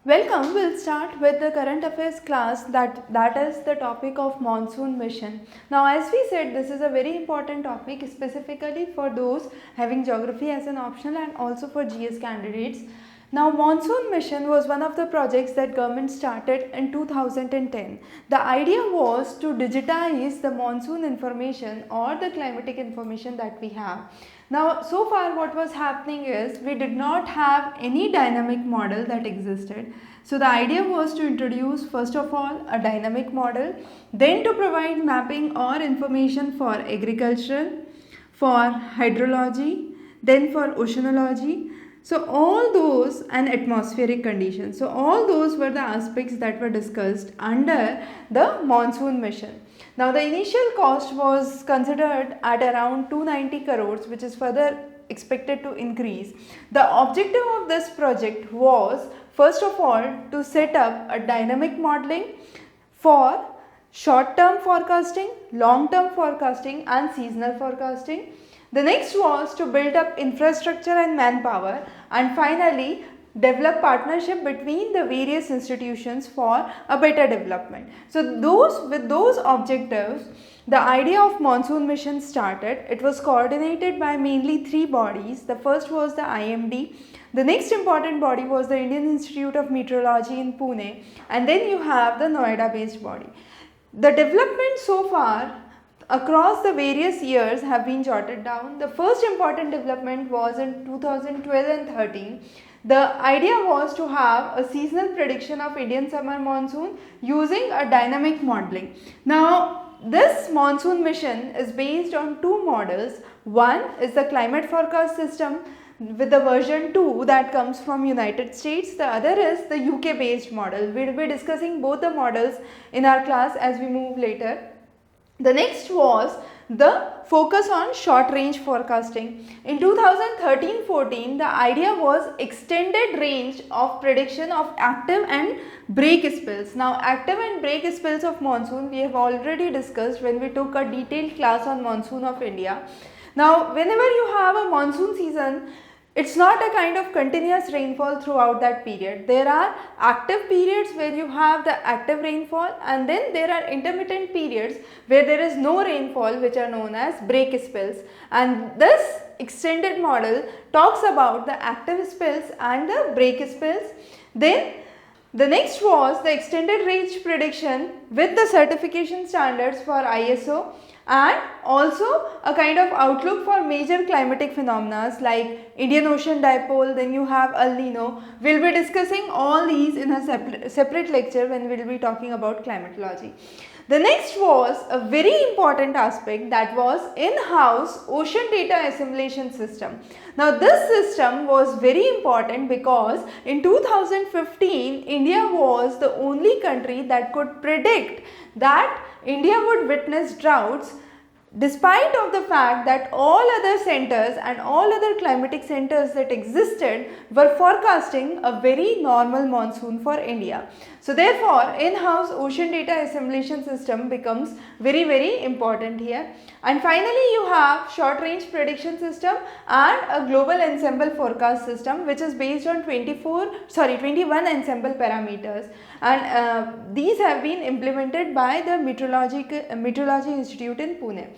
Welcome. We'll start with the current affairs class that is the topic of monsoon mission. Now, as we said, this is a very important topic specifically for those having geography as an optional and also for GS candidates. Now, monsoon mission was one of the projects that government started in 2010. The idea was to digitize the monsoon information or the climatic information that we have. Now, so far what was happening is we did not have any dynamic model that existed. So, the idea was to introduce first of all a dynamic model, then to provide mapping or information for agricultural, for hydrology, then for oceanology. So, all those and atmospheric conditions. So, all those were the aspects that were discussed under the monsoon mission. Now, the initial cost was considered at around 290 crores, which is further expected to increase. The objective of this project was first of all to set up a dynamic modeling for short term forecasting, long term forecasting and seasonal forecasting. The next was to build up infrastructure and manpower, and finally develop partnership between the various institutions for a better development. So, with those objectives, the idea of monsoon mission started. It was coordinated by mainly three bodies. The first was the IMD. The next important body was the Indian Institute of Meteorology in Pune, and then you have the Noida based body. The development so far across the various years have been jotted down. The first important development was in 2012 and 13. The idea was to have a seasonal prediction of Indian summer monsoon using a dynamic modeling. Now, this monsoon mission is based on two models. One is the climate forecast system with the version 2 that comes from United States. The other is the UK based model. We will be discussing both the models in our class as we move later. The next was the focus on short range forecasting. In 2013-14, the idea was extended range of prediction of active and break spells. Now, active and break spells of monsoon we have already discussed when we took a detailed class on monsoon of India. Now, whenever you have a monsoon season, it's not a kind of continuous rainfall throughout that period. There are active periods where you have the active rainfall, and then there are intermittent periods where there is no rainfall, which are known as break spells. And this extended model talks about the active spells and the break spells. Then the next was the extended range prediction with the certification standards for ISO, and also a kind of outlook for major climatic phenomena like Indian Ocean Dipole, then you have El Nino. We will be discussing all these in a separate lecture when we will be talking about climatology. The next was a very important aspect, that was in-house ocean data assimilation system. Now, this system was very important because in 2015, India was the only country that could predict that India would witness droughts, despite of the fact that all other centers and all other climatic centers that existed were forecasting a very normal monsoon for India. So, therefore, in-house ocean data assimilation system becomes very important here. And finally, you have short range prediction system and a global ensemble forecast system, which is based on 21 ensemble parameters, and these have been implemented by the Meteorology Institute in Pune.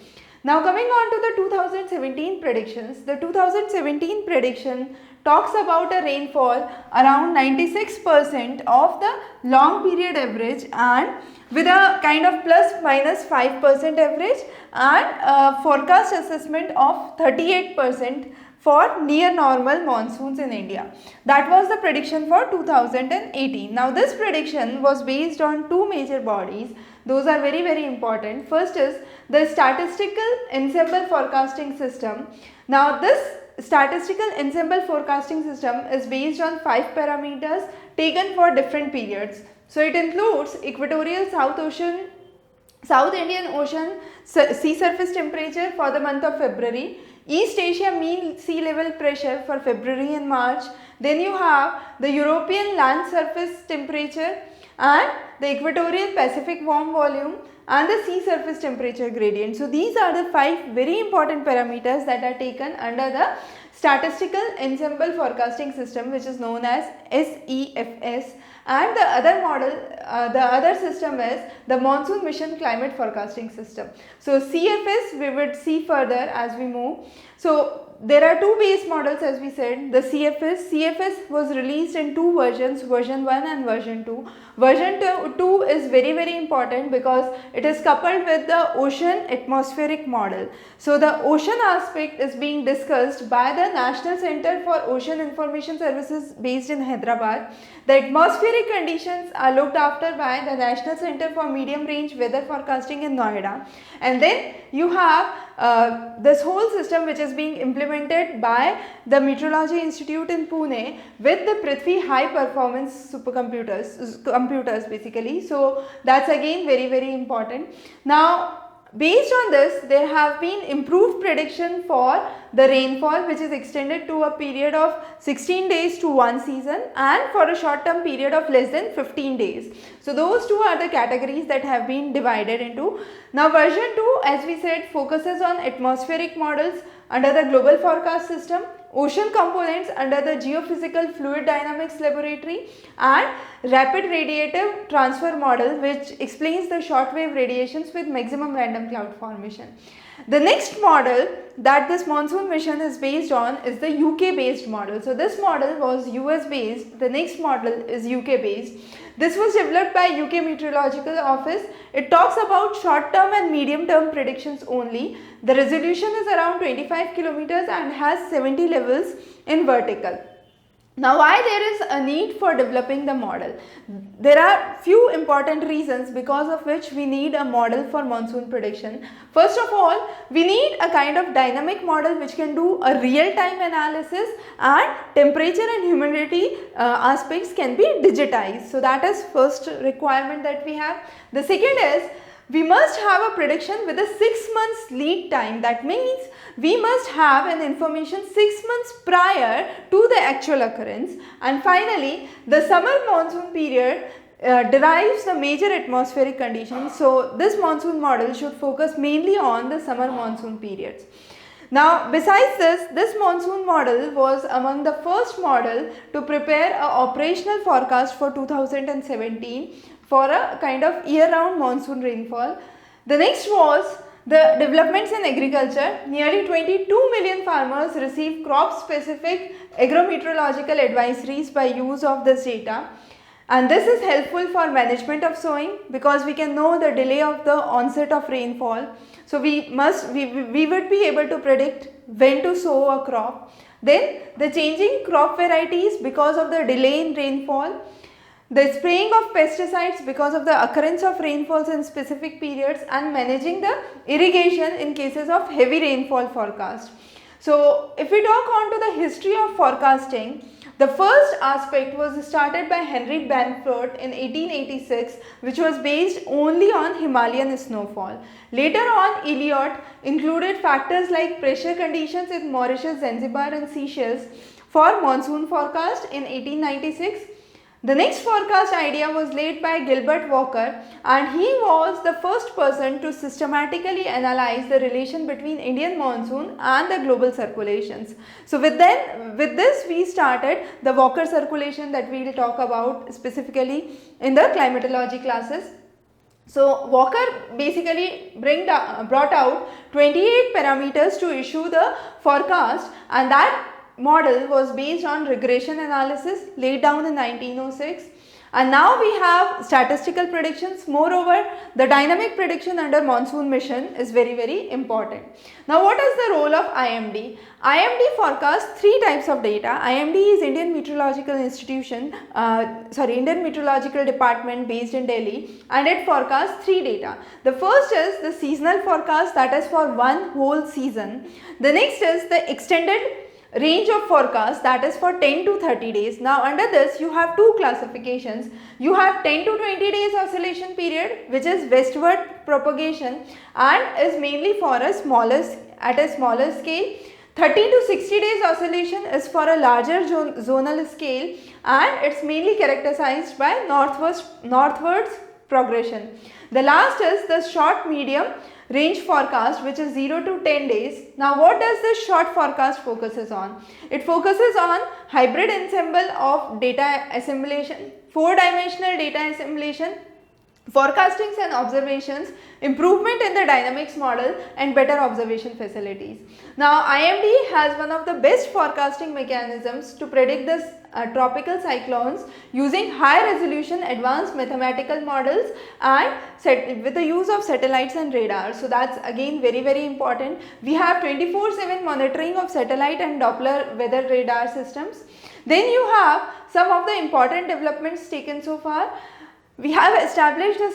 Now, coming on to the 2017 predictions, the 2017 prediction talks about a rainfall around 96% of the long period average, and with a kind of plus minus 5% average, and a forecast assessment of 38% for near normal monsoons in India. That was the prediction for 2018. Now, this prediction was based on two major bodies. Those are very important. First is the statistical ensemble forecasting system. Now, this statistical ensemble forecasting system is based on 5 parameters taken for different periods. So, it includes equatorial South Indian Ocean sea surface temperature for the month of February, East Asia mean sea level pressure for February and March, then you have the European land surface temperature and the equatorial Pacific warm volume and the sea surface temperature gradient. So, these are the 5 very important parameters that are taken under the Statistical Ensemble Forecasting System, which is known as SEFS, and the other model, the other system is the Monsoon Mission Climate Forecasting System. So CFS we would see further as we move. So there are two base models, as we said. The CFS was released in two versions, version 1 and version 2. Version 2 is very important because it is coupled with the ocean atmospheric model. So the ocean aspect is being discussed by the National Center for Ocean Information Services based in Hyderabad. The atmospheric conditions are looked after by the National Center for Medium Range Weather Forecasting in Noida. And then you have this whole system which is being implemented by the Meteorology Institute in Pune with the Prithvi high performance computers basically. So that's again very important. Now based on this, there have been improved prediction for the rainfall, which is extended to a period of 16 days to one season, and for a short term period of less than 15 days. So those two are the categories that have been divided into. Now version 2, as we said, focuses on atmospheric models under the global forecast system, ocean components under the geophysical fluid dynamics laboratory, and rapid radiative transfer model, which explains the shortwave radiations with maximum random cloud formation. The next model that this monsoon mission is based on is the UK based model. So this model was US based, the next model is UK based. This was developed by UK Meteorological Office. It talks about short term and medium term predictions only. The resolution is around 25 kilometers and has 70 levels in vertical. Now why there is a need for developing the model? There are few important reasons because of which we need a model for monsoon prediction. First of all, we need a kind of dynamic model which can do a real-time analysis, and temperature and humidity aspects can be digitized. So that is first requirement that we have. The second is we must have a prediction with a 6 months lead time. That means we must have an information 6 months prior to the actual occurrence. And finally, the summer monsoon period derives the major atmospheric conditions. So this monsoon model should focus mainly on the summer monsoon periods. Now besides this monsoon model was among the first model to prepare a operational forecast for 2017 for a kind of year-round monsoon rainfall. The next was the developments in agriculture. Nearly 22 million farmers receive crop-specific agrometeorological advisories by use of this data. And this is helpful for management of sowing because we can know the delay of the onset of rainfall. So we would be able to predict when to sow a crop. Then the changing crop varieties because of the delay in rainfall. The spraying of pesticides because of the occurrence of rainfalls in specific periods, and managing the irrigation in cases of heavy rainfall forecast. So if we talk on to the history of forecasting, the first aspect was started by Henry Banford in 1886, which was based only on Himalayan snowfall. Later on, Elliot included factors like pressure conditions in Mauritius, Zanzibar and Seychelles for monsoon forecast in 1896. The next forecast idea was laid by Gilbert Walker, and he was the first person to systematically analyze the relation between Indian monsoon and the global circulations. So with this we started the Walker circulation that we will talk about specifically in the climatology classes. So Walker basically brought out 28 parameters to issue the forecast, and that model was based on regression analysis laid down in 1906. And now we have statistical predictions. Moreover, the dynamic prediction under monsoon mission is very important. Now what is the role of IMD? IMD forecasts three types of data. IMD is Indian Meteorological Indian Meteorological Department based in Delhi, and it forecasts three data. The first is the seasonal forecast, that is for one whole season. The next is the extended range of forecast, that is for 10 to 30 days. Now under this you have two classifications. You have 10 to 20 days oscillation period, which is westward propagation and is mainly for a smaller scale. 30 to 60 days oscillation is for a larger zonal scale, and it's mainly characterized by northwards progression. The last is the short medium range forecast, which is 0 to 10 days. Now what does this short forecast focuses on? It focuses on hybrid ensemble of data assimilation, 4-dimensional data assimilation, forecastings and observations, improvement in the dynamics model and better observation facilities. Now IMD has one of the best forecasting mechanisms to predict the tropical cyclones using high resolution advanced mathematical models and with the use of satellites and radar. So that's again very important. We have 24/7 monitoring of satellite and Doppler weather radar systems. Then you have some of the important developments taken so far. We have established a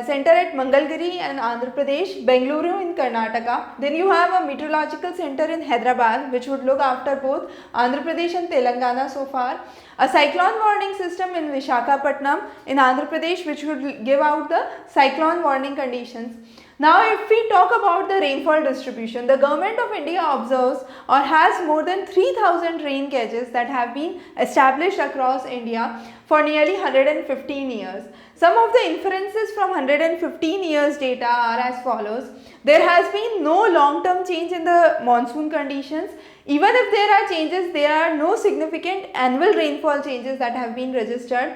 center at Mangalgiri and Andhra Pradesh, Bengaluru in Karnataka. Then you have a meteorological center in Hyderabad, which would look after both Andhra Pradesh and Telangana so far. A cyclone warning system in Visakhapatnam in Andhra Pradesh, which would give out the cyclone warning conditions. Now if we talk about the rainfall distribution, the Government of India observes or has more than 3000 rain gauges that have been established across India for nearly 115 years. Some of the inferences from 115 years data are as follows. There has been no long-term change in the monsoon conditions. Even if there are changes, there are no significant annual rainfall changes that have been registered.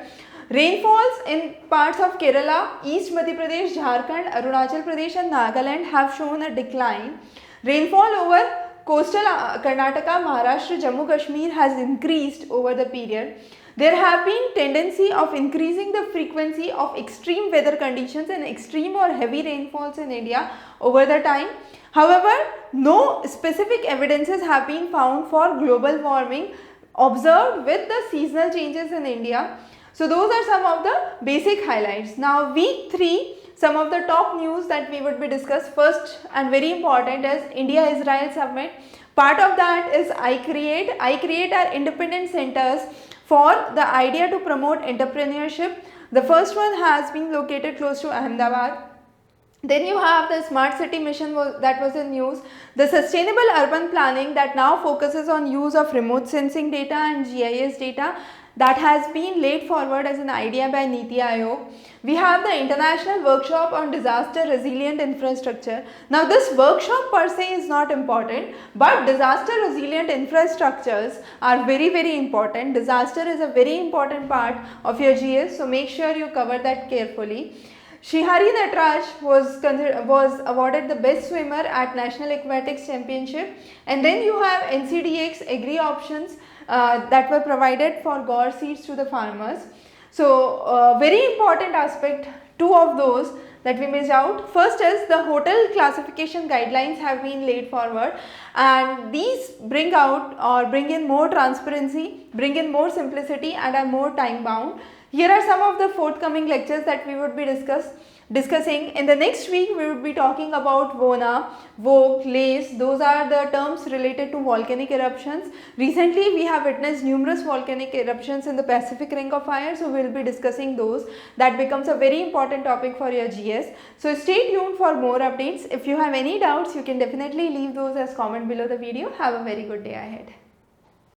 Rainfalls in parts of Kerala, East Madhya Pradesh, Jharkhand, Arunachal Pradesh and Nagaland have shown a decline. Rainfall over coastal Karnataka, Maharashtra, Jammu Kashmir has increased over the period. There have been tendency of increasing the frequency of extreme weather conditions and extreme or heavy rainfalls in India over the time. However, no specific evidences have been found for global warming observed with the seasonal changes in India. So those are some of the basic highlights. Now week 3, some of the top news that we would be discussed. First and very important is India-Israel summit. Part of that is iCreate. iCreate are independent centers for the idea to promote entrepreneurship. The first one has been located close to Ahmedabad. Then you have the smart city mission that was in news, the sustainable urban planning that now focuses on use of remote sensing data and GIS data that has been laid forward as an idea by Niti Aayog. We have the international workshop on disaster resilient infrastructure. Now this workshop per se is not important, but disaster resilient infrastructures are very important. Disaster is a very important part of your GS, so make sure you cover that carefully. Shrihari Nataraj was awarded the best swimmer at National Aquatics Championship, and then you have NCDX agri options that were provided for GOR seeds to the farmers. So very important aspect, 2 of those that we missed out. First is the hotel classification guidelines have been laid forward, and these bring out or bring in more transparency, bring in more simplicity and are more time bound. Here are some of the forthcoming lectures that we would be discussing. In the next week, we would be talking about VONA, VOC, LACE. Those are the terms related to volcanic eruptions. Recently, we have witnessed numerous volcanic eruptions in the Pacific Ring of Fire, so we will be discussing those. That becomes a very important topic for your GS. So stay tuned for more updates. If you have any doubts, you can definitely leave those as comment below the video. Have a very good day ahead.